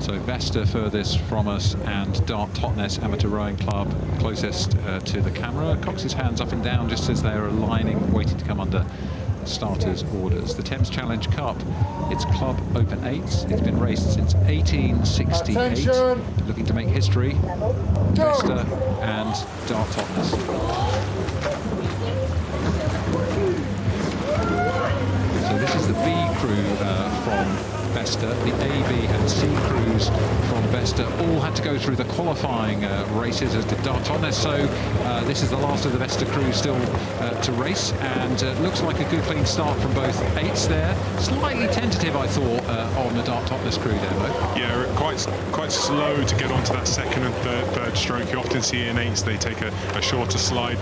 So Vesta furthest from us, and Dart Totnes Amateur Rowing Club closest to the camera. Cox's hands up and down just as they're aligning, waiting to come under starters' orders. The Thames Challenge Cup, it's Club Open 8s. It's been raced since 1868. Attention. Looking to make history, Vesta and Dart Totnes. So this is the B crew from Vesta. The A, B and C crews from Vesta all had to go through the qualifying races, as did Dart Totnes. So this is the last of the Vesta crew still to race, and looks like a good clean start from both 8s there. Slightly tentative, I thought, on the Dart Totnes crew there, though. Yeah, quite slow to get onto that second and third stroke. You often see in 8s they take a shorter slide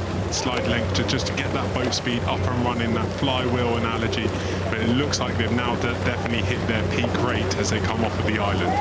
length just to get that boat speed up and running, that flywheel analogy. But it looks like they've now definitely hit their peak rate as they come off of the island.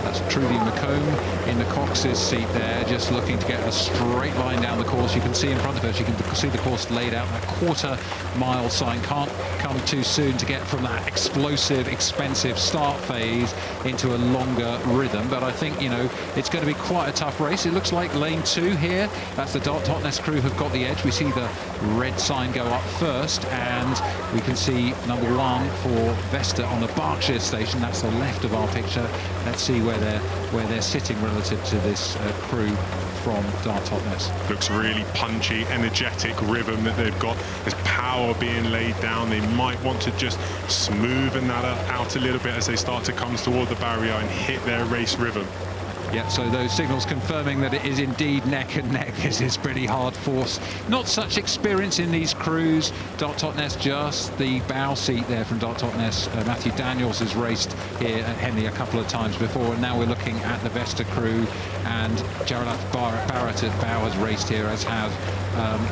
That's Trudy McComb in the Cox's seat there, just looking to get a straight line down the course. You can see in front of her, she can see the course laid out. That quarter-mile sign can't come too soon to get from that explosive, expensive start phase into a longer rhythm. But I think, you know, it's going to be quite a tough race. It looks like lane 2 here. That's the Dart Totnes crew have got the edge. We see the red sign go up first, and we can see number 1 for Vesta on the Berkshire station. That's the left of our picture. Let's see where they're sitting relative to this crew from Dart Totnes. Looks really punchy, energetic rhythm that they've got. There's power being laid down. They might want to just smoothen that out a little bit as they start to come toward the barrier and hit their race rhythm. Yeah, so those signals confirming that it is indeed neck and neck. This is pretty hard force. Not such experience in these crews. Dart Totnes, just the bow seat there from Dart Totnes. Matthew Daniels has raced here at Henley a couple of times before, and now we're looking at the Vesta crew, and Gerald Barrett at bow has raced here, as have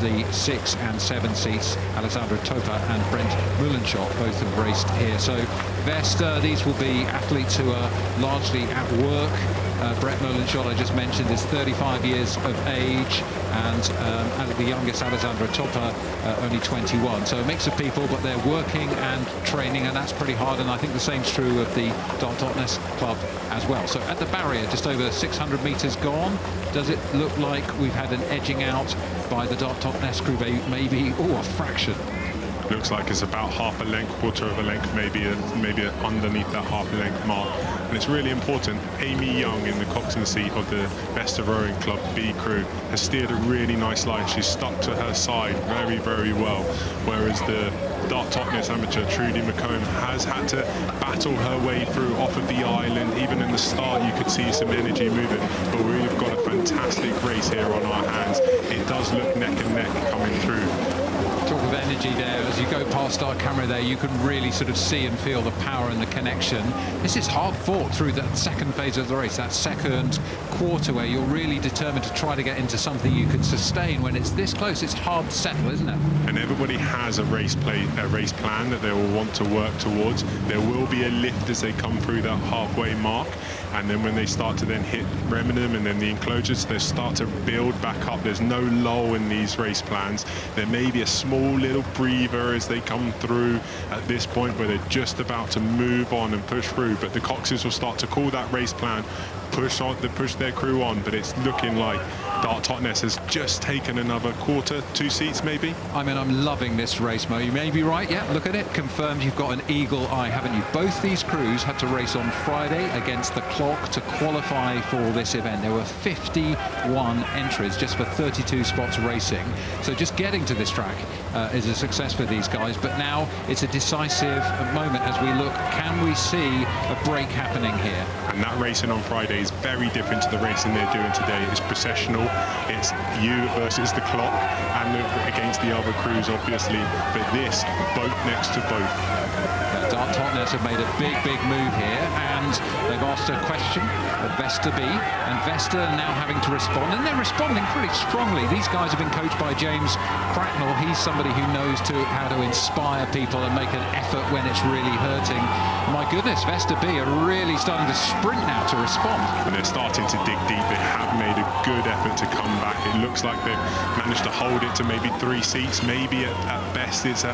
the 6 and 7 seats. Alessandro Topa and Brent Mullenshot both have raced here. So Vesta, these will be athletes who are largely at work. Brett Mullenshot, I just mentioned, is 35 years of age, and the youngest, Alessandro Topa, only 21. So a mix of people, but they're working and training, and that's pretty hard. And I think the same's true of the Dart Totnes club as well. So at the barrier, just over 600 metres gone. Does it look like we've had an edging out by the Dart Totnes crew? Maybe, a fraction. Looks like it's about half a length, quarter of a length, maybe underneath that half a length mark. And it's really important. Amy Young in the coxswain seat of the Vesta Rowing Club B crew has steered a really nice line. She's stuck to her side very, very well. Whereas the Dart Totnes amateur, Trudy McComb, has had to battle her way through off of the island. Even in the start, you could see some energy moving. But we've got a fantastic race here on our hands. It does look neck and neck coming through. Talk of energy there, as you go past our camera there, you can really sort of see and feel the power and the connection. This is hard fought through that second phase of the race, that second quarter, where you're really determined to try to get into something you could sustain. When it's this close, it's hard to settle, isn't it? And everybody has a race plan that they will want to work towards. There will be a lift as they come through that halfway mark, and then when they start to then hit Remenham and then the enclosures, they start to build back up. There's no lull in these race plans. There may be a small little breather as they come through at this point where they're just about to move on and push through, but the Coxes will start to call that race plan, push their crew on. But it's looking like Dart Totnes has just taken another quarter, 2 seats maybe. I mean, I'm loving this race, Mo. You may be right. Yeah, look at it. Confirmed you've got an eagle eye, haven't you? Both these crews had to race on Friday against the clock to qualify for this event. There were 51 entries just for 32 spots racing. So just getting to this track is a success for these guys. But now it's a decisive moment as we look. Can we see a break happening here? And that racing on Friday is very different to the racing they're doing today. It's processional. It's you versus the clock and against the other crews, obviously. But this, boat next to boat. Dart Totnes have made a big move here, and they've asked a question of Vesta B, and Vesta now having to respond, and they're responding pretty strongly. These guys have been coached by James Cracknell. He's somebody who knows how to inspire people and make an effort when it's really hurting. My goodness, Vesta B are really starting to sprint now to respond. And they're starting to dig deep. They have made a good effort to come back. It looks like they've managed to hold it to maybe 3 seats. Maybe at best it's a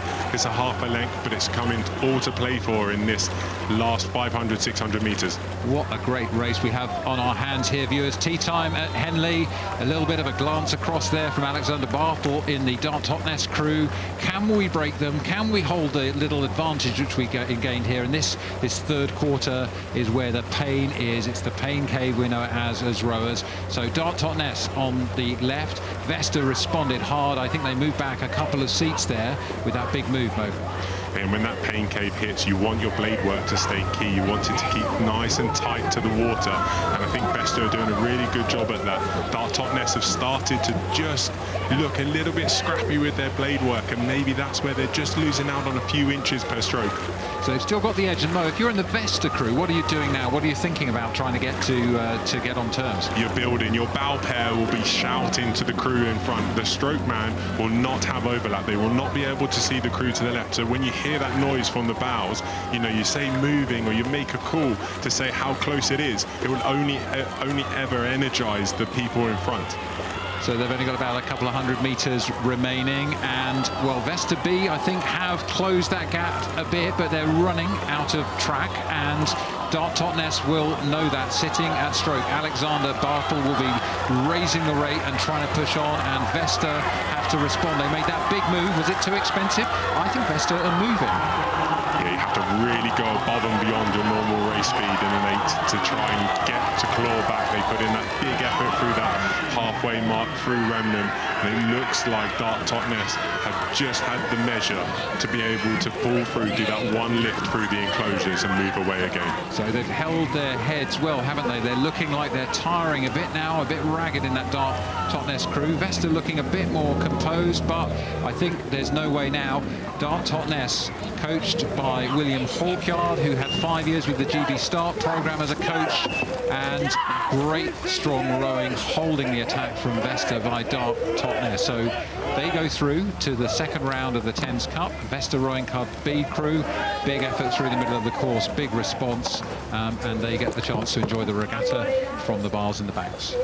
half a length, but it's coming all to play for in this last 500, 600 100 metres. What a great race we have on our hands here, viewers. Tea time at Henley. A little bit of a glance across there from Alexander Barthel in the Dart Totnes crew. Can we break them? Can we hold the little advantage which we gained here? And this third quarter is where the pain is. It's the pain cave we know it as rowers. So Dart Totnes on the left. Vesta responded hard. I think they moved back a couple of seats there with that big move, Mo. And when that pain cave hits, you want your blade work to stay key. You want it to keep nice and tight to the water. And I think Vesta are doing a really good job at that. Dart Totnes have started to just look a little bit scrappy with their blade work, and maybe that's where they're just losing out on a few inches per stroke. So they've still got the edge. And Mo, if you're in the Vesta crew, what are you doing now? What are you thinking about trying to get get on terms? You're building. Your bow pair will be shouting to the crew in front. The stroke man will not have overlap. They will not be able to see the crew to the left. So when you hear that noise from the bows, you know, you say moving, or you make a call to say how close it is. It will only ever energize the people in front. So they've only got about a couple of 100 metres remaining, and well, Vesta B I think have closed that gap a bit, but they're running out of track, and Dart Totnes will know that sitting at stroke. Alexander Barthel will be raising the rate and trying to push on, and Vesta have to respond. They made that big move. Was it too expensive? I think Vesta are moving. Yeah, you have to really go above and beyond your normal race speed in an 8 to try and get to claw back. They put in that big effort through that halfway mark through Remnant, and it looks like Dart Totnes have just had the measure to be able to pull through, do that one lift through the enclosures and move away again. So they've held their heads well, haven't they? They're looking like they're tiring a bit now, a bit ragged in that Dart Totnes crew. Vesta looking a bit more composed, but I think there's no way now. Dart Totnes, coached by William Hawkyard, who had 5 years with the GB Start program as a coach, and great strong rowing, holding the attack from Vesta by Dart Totnes. So they go through to the second round of the Thames Cup. Vesta Rowing Club B crew, big effort through the middle of the course, big response, and they get the chance to enjoy the regatta from the bars and the banks.